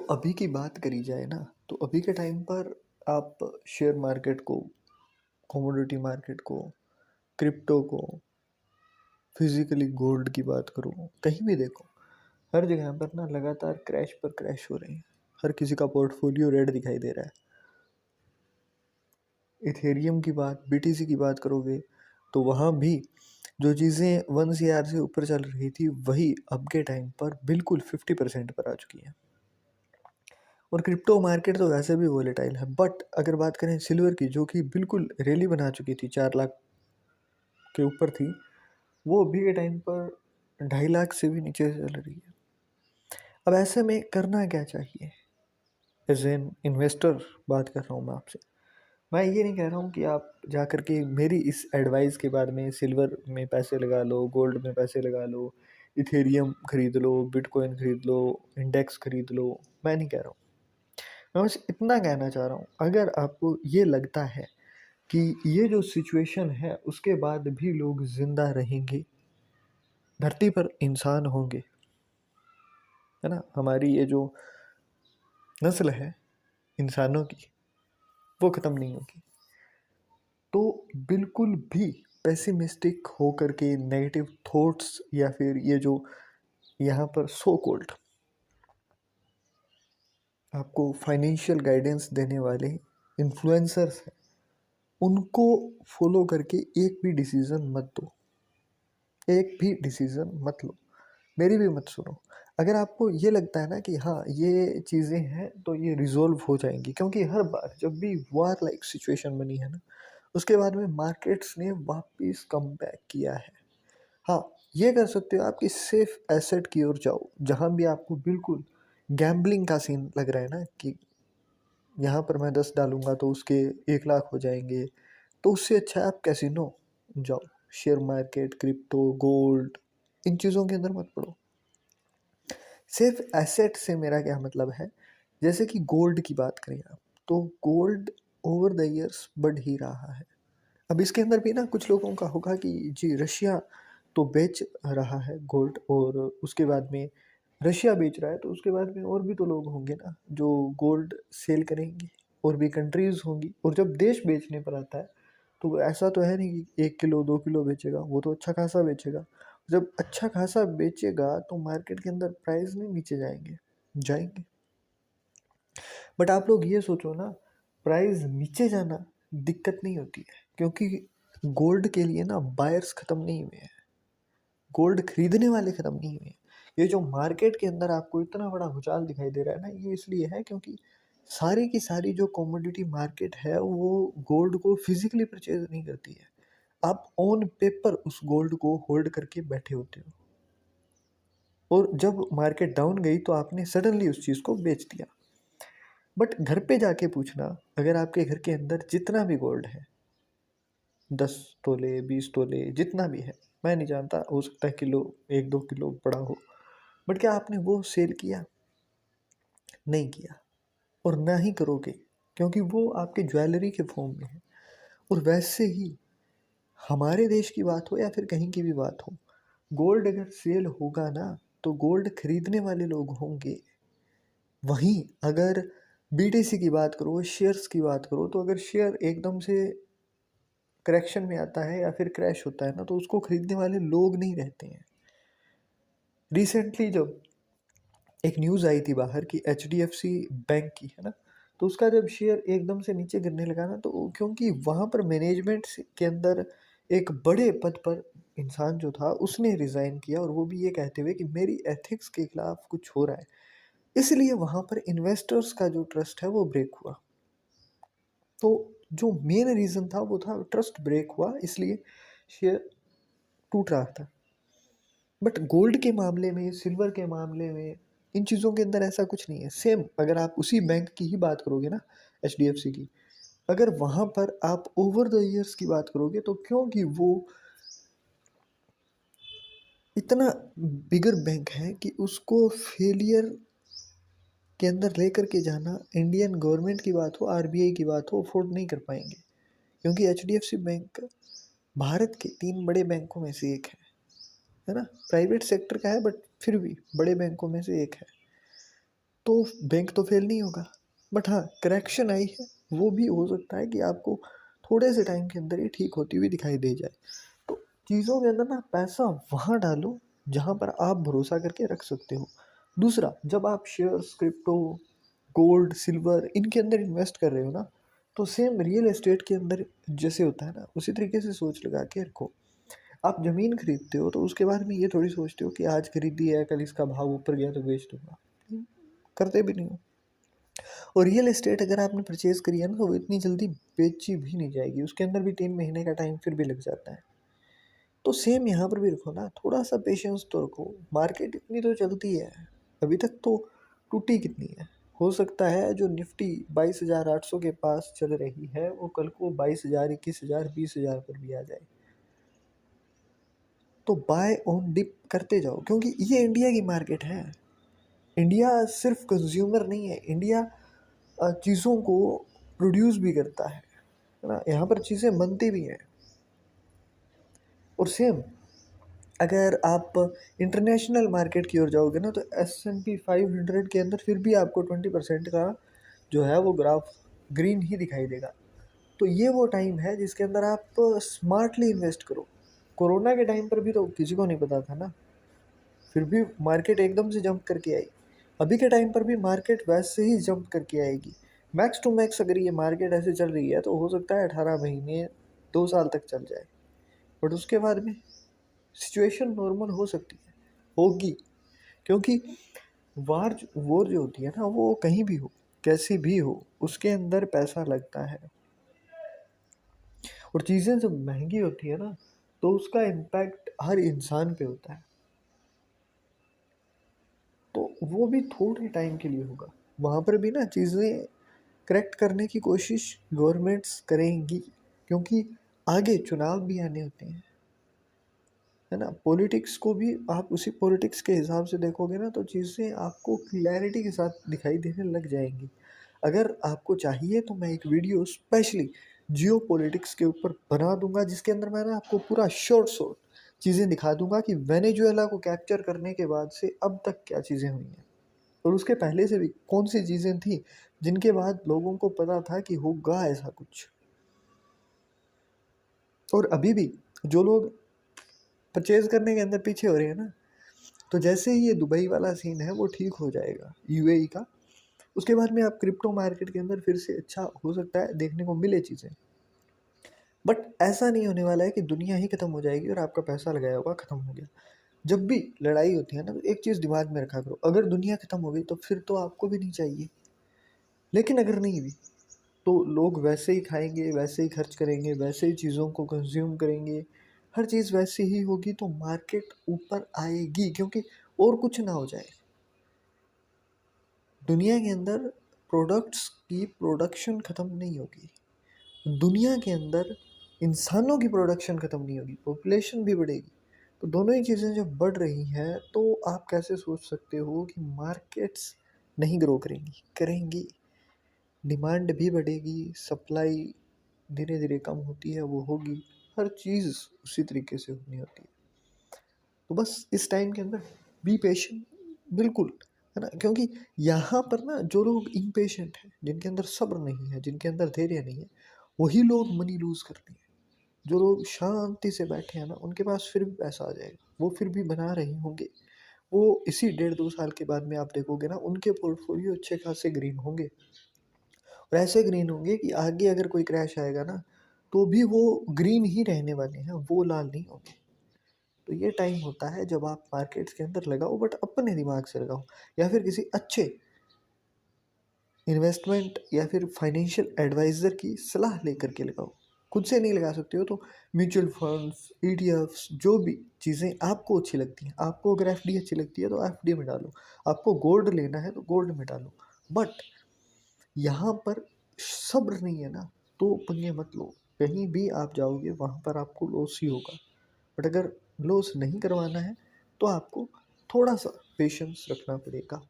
अभी की बात करी जाए ना, तो अभी के टाइम पर आप शेयर मार्केट को, कमोडिटी मार्केट को, क्रिप्टो को, फिजिकली गोल्ड की बात करो, कहीं भी देखो, हर जगह पर ना लगातार क्रैश पर क्रैश हो रहे हैं। हर किसी का पोर्टफोलियो रेड दिखाई दे रहा है। इथेरियम की बात, बीटीसी की बात करोगे तो वहाँ भी जो चीज़ें 1 CR से ऊपर चल रही थी वही अब के टाइम पर बिल्कुल 50% पर आ चुकी है। और क्रिप्टो मार्केट तो वैसे भी वोलेटाइल है, बट अगर बात करें सिल्वर की, जो कि बिल्कुल रैली बना चुकी थी, 4 लाख के ऊपर थी, वो अभी के टाइम पर 2.5 लाख से भी नीचे चल रही है। अब ऐसे में करना क्या चाहिए? एज एन इन्वेस्टर बात कर रहा हूँ मैं आपसे। मैं ये नहीं कह रहा हूँ कि आप जा कर के मेरी इस एडवाइस के बाद में सिल्वर में पैसे लगा लो, गोल्ड में पैसे लगा लो, इथेरियम खरीद लो, बिटकॉइन खरीद लो, इंडेक्स खरीद लो। मैं नहीं कह रहा हूँ। मैं बस इतना कहना चाह रहा हूँ, अगर आपको ये लगता है कि ये जो सिचुएशन है उसके बाद भी लोग जिंदा रहेंगे, धरती पर इंसान होंगे, है ना, हमारी ये जो नस्ल है इंसानों की, वो ख़त्म नहीं होगी, तो बिल्कुल भी पेसिमिस्टिक होकर के नेगेटिव थॉट्स या फिर ये जो यहाँ पर सो कॉल्ड आपको फाइनेंशियल गाइडेंस देने वाले इन्फ्लुएंसर्स हैं, उनको फॉलो करके एक भी डिसीज़न मत दो, एक भी डिसीज़न मत लो, मेरी भी मत सुनो। अगर आपको ये लगता है ना कि हाँ ये चीज़ें हैं तो ये रिजॉल्व हो जाएंगी, क्योंकि हर बार जब भी वार लाइक सिचुएशन बनी है ना, उसके बाद में मार्केट्स ने वापस कम बैक किया है। हाँ, ये कर सकते हो आप कि सेफ एसेट की ओर जाओ, जहाँ भी आपको बिल्कुल गैम्बलिंग का सीन लग रहा है ना कि यहाँ पर मैं 10 डालूंगा तो उसके 1 लाख हो जाएंगे, तो उससे अच्छा है आप कैसीनो जाओ। शेयर मार्केट, क्रिप्टो, गोल्ड, इन चीज़ों के अंदर मत पड़ो। सेफ एसेट से मेरा क्या मतलब है, जैसे कि गोल्ड की बात करें आप, तो गोल्ड ओवर द ईयर्स बढ़ ही रहा है। अब इसके अंदर भी ना कुछ लोगों का होगा कि जी रशिया तो बेच रहा है गोल्ड, और उसके बाद में रशिया बेच रहा है तो उसके बाद में और भी तो लोग होंगे ना जो गोल्ड सेल करेंगे, और भी कंट्रीज होंगी। और जब देश बेचने पर आता है तो ऐसा तो है नहीं कि 1 किलो 2 किलो बेचेगा, वो तो अच्छा खासा बेचेगा। जब अच्छा खासा बेचेगा तो मार्केट के अंदर प्राइस नहीं नीचे जाएंगे, जाएंगे। बट आप लोग ये सोचो ना, प्राइस नीचे जाना दिक्कत नहीं होती है, क्योंकि गोल्ड के लिए ना बायर्स ख़त्म नहीं हुए हैं, गोल्ड खरीदने वाले ख़त्म नहीं हुए हैं। ये जो मार्केट के अंदर आपको इतना बड़ा भूचाल दिखाई दे रहा है ना, ये इसलिए है क्योंकि सारी की सारी जो कमोडिटी मार्केट है वो गोल्ड को फिजिकली परचेज नहीं करती है। आप ऑन पेपर उस गोल्ड को होल्ड करके बैठे होते हो, और जब मार्केट डाउन गई तो आपने सडनली उस चीज़ को बेच दिया। बट घर पे जाके पूछना, अगर आपके घर के अंदर जितना भी गोल्ड है, 10 तोले 20 तोले जितना भी है, मैं नहीं जानता, हो सकता है किलो 1 2 किलो बड़ा हो, बट क्या आपने वो सेल किया? नहीं किया, और ना ही करोगे, क्योंकि वो आपके ज्वेलरी के फॉर्म में है। और वैसे ही हमारे देश की बात हो या फिर कहीं की भी बात हो, गोल्ड अगर सेल होगा ना तो गोल्ड खरीदने वाले लोग होंगे। वहीं अगर बीटीसी की बात करो, शेयर्स की बात करो, तो अगर शेयर एकदम से करेक्शन में आता है या फिर क्रैश होता है ना, तो उसको खरीदने वाले लोग नहीं रहते हैं। रिसेंटली जब एक न्यूज़ आई थी बाहर की HDFC बैंक की, है ना, तो उसका जब शेयर एकदम से नीचे गिरने लगा ना, तो क्योंकि वहाँ पर मैनेजमेंट के अंदर एक बड़े पद पर इंसान जो था उसने रिज़ाइन किया, और वो भी ये कहते हुए कि मेरी एथिक्स के खिलाफ कुछ हो रहा है, इसलिए वहाँ पर इन्वेस्टर्स का जो ट्रस्ट है वो ब्रेक हुआ। तो जो मेन रीज़न था वो था ट्रस्ट ब्रेक हुआ, इसलिए शेयर टूट रहा था। बट गोल्ड के मामले में, सिल्वर के मामले में, इन चीज़ों के अंदर ऐसा कुछ नहीं है। सेम अगर आप उसी बैंक की ही बात करोगे ना, HDFC की, अगर वहाँ पर आप ओवर द ईयर्स की बात करोगे, तो क्योंकि वो इतना बिगर बैंक है कि उसको फेलियर के अंदर लेकर के जाना, इंडियन गवर्नमेंट की बात हो, RBI की बात हो, अफोर्ड नहीं कर पाएंगे, क्योंकि HDFC बैंक भारत के 3 बड़े बैंकों में से एक है, ना, प्राइवेट सेक्टर का है बट फिर भी बड़े बैंकों में से एक है। तो बैंक तो फेल नहीं होगा, बट हाँ करेक्शन आई है, वो भी हो सकता है कि आपको थोड़े से टाइम के अंदर ही ठीक होती हुई दिखाई दे जाए। तो चीज़ों के अंदर ना पैसा वहाँ डालो जहाँ पर आप भरोसा करके रख सकते हो। दूसरा, जब आप शेयर्स, क्रिप्टो, गोल्ड, सिल्वर इनके अंदर इन्वेस्ट कर रहे हो ना, तो सेम रियल एस्टेट के अंदर जैसे होता है ना, उसी तरीके से सोच लगा के रखो। आप ज़मीन खरीदते हो तो उसके बारे में ये थोड़ी सोचते हो कि आज खरीदी है, कल इसका भाव ऊपर गया तो बेच दूंगा, करते भी नहीं हो। और रियल एस्टेट अगर आपने परचेज करी है ना, तो वो इतनी जल्दी बेची भी नहीं जाएगी, उसके अंदर भी 3 महीने का टाइम फिर भी लग जाता है। तो सेम यहाँ पर भी रखो ना, थोड़ा सा पेशेंस तो रखो। मार्केट इतनी तो चलती है, अभी तक तो टूटी कितनी है। हो सकता है जो निफ्टी 22,800 के पास चल रही है, वो कल को 22,000, 21,000, 20,000 पर भी आ जाए। तो बाय ऑन डिप करते जाओ, क्योंकि ये इंडिया की मार्केट है। इंडिया सिर्फ कंज्यूमर नहीं है, इंडिया चीज़ों को प्रोड्यूस भी करता है ना, यहाँ पर चीज़ें बनती भी हैं। और सेम अगर आप इंटरनेशनल मार्केट की ओर जाओगे ना, तो S&P 500 के अंदर फिर भी आपको 20% का जो है वो ग्राफ ग्रीन ही दिखाई देगा। तो ये वो टाइम है जिसके अंदर आप स्मार्टली इन्वेस्ट करो। कोरोना के टाइम पर भी तो किसी को नहीं पता था ना, फिर भी मार्केट एकदम से जंप करके आई। अभी के टाइम पर भी मार्केट वैसे ही जंप करके आएगी। मैक्स टू मैक्स अगर ये मार्केट ऐसे चल रही है तो हो सकता है 18 महीने, 2 साल तक चल जाए, बट उसके बाद में सिचुएशन नॉर्मल हो सकती है, होगी। क्योंकि वॉर जो होती है ना, वो कहीं भी हो, कैसी भी हो, उसके अंदर पैसा लगता है। और चीज़ें जब महंगी होती है ना, तो उसका इम्पैक्ट हर इंसान पे होता है। तो वो भी थोड़े टाइम के लिए होगा, वहाँ पर भी ना चीज़ें करेक्ट करने की कोशिश गवर्नमेंट्स करेंगी, क्योंकि आगे चुनाव भी आने होते हैं, है ना। पॉलिटिक्स को भी आप उसी पॉलिटिक्स के हिसाब से देखोगे ना, तो चीज़ें आपको क्लैरिटी के साथ दिखाई देने लग जाएंगी। अगर आपको चाहिए तो मैं एक वीडियो स्पेशली जियो पॉलिटिक्स के ऊपर बना दूंगा, जिसके अंदर मैं ना आपको पूरा शॉर्ट शॉर्ट चीज़ें दिखा दूंगा कि वेनेजुएला को कैप्चर करने के बाद से अब तक क्या चीज़ें हुई हैं, और उसके पहले से भी कौन सी चीज़ें थी जिनके बाद लोगों को पता था कि होगा ऐसा कुछ। और अभी भी जो लोग परचेज करने के अंदर पीछे हो रहे हैं ना, तो जैसे ही ये दुबई वाला सीन है वो ठीक हो जाएगा यूएई का, उसके बाद में आप क्रिप्टो मार्केट के अंदर फिर से अच्छा हो सकता है देखने को मिले चीज़ें। बट ऐसा नहीं होने वाला है कि दुनिया ही खत्म हो जाएगी और आपका पैसा लगाया होगा खत्म हो गया। जब भी लड़ाई होती है ना, तो एक चीज़ दिमाग में रखा करो, अगर दुनिया खत्म हो गई तो फिर तो आपको भी नहीं चाहिए। लेकिन अगर नहीं भी, तो लोग वैसे ही खाएंगे, वैसे ही खर्च करेंगे, वैसे ही चीज़ों को कंज्यूम करेंगे, हर चीज़ वैसी ही होगी, तो मार्केट ऊपर आएगी। क्योंकि और कुछ ना हो जाए, दुनिया के अंदर प्रोडक्ट्स की प्रोडक्शन ख़त्म नहीं होगी, दुनिया के अंदर इंसानों की प्रोडक्शन ख़त्म नहीं होगी, पॉपुलेशन भी बढ़ेगी। तो दोनों ही चीज़ें जब बढ़ रही हैं, तो आप कैसे सोच सकते हो कि मार्केट्स नहीं ग्रो करेंगी? करेंगी। डिमांड भी बढ़ेगी, सप्लाई धीरे धीरे कम होती है वो होगी, हर चीज़ उसी तरीके से होनी होती है। तो बस इस टाइम के अंदर बी पेशेंट, बिल्कुल, है ना। क्योंकि यहाँ पर ना जो लोग इम्पेशेंट हैं, जिनके अंदर सब्र नहीं है, जिनके अंदर धैर्य नहीं है, वही लोग मनी लूज करते हैं। जो लोग शांति से बैठे हैं ना, उनके पास फिर भी पैसा आ जाएगा, वो फिर भी बना रहे होंगे। वो इसी 1.5-2 साल के बाद में आप देखोगे ना, उनके पोर्टफोलियो अच्छे खासे ग्रीन होंगे, और ऐसे ग्रीन होंगे कि आगे अगर कोई क्रैश आएगा ना, तो भी वो ग्रीन ही रहने वाले हैं, वो लाल नहीं होंगे। तो ये टाइम होता है जब आप मार्केट्स के अंदर लगाओ, बट अपने दिमाग से लगाओ, या फिर किसी अच्छे इन्वेस्टमेंट या फिर फाइनेंशियल एडवाइज़र की सलाह लेकर के लगाओ। खुद से नहीं लगा सकते हो तो म्यूचुअल फंड्स, ईटीएफ्स, जो भी चीज़ें आपको अच्छी लगती हैं, आपको अगर एफडी अच्छी लगती है तो एफडी में डालो, आपको गोल्ड लेना है तो गोल्ड में डालो। बट यहाँ पर सब्र नहीं है ना, तो पंगे मत लो। कहीं भी आप जाओगे वहाँ पर आपको लॉस ही होगा। बट अगर लॉस नहीं करवाना है, तो आपको थोड़ा सा पेशेंस रखना पड़ेगा।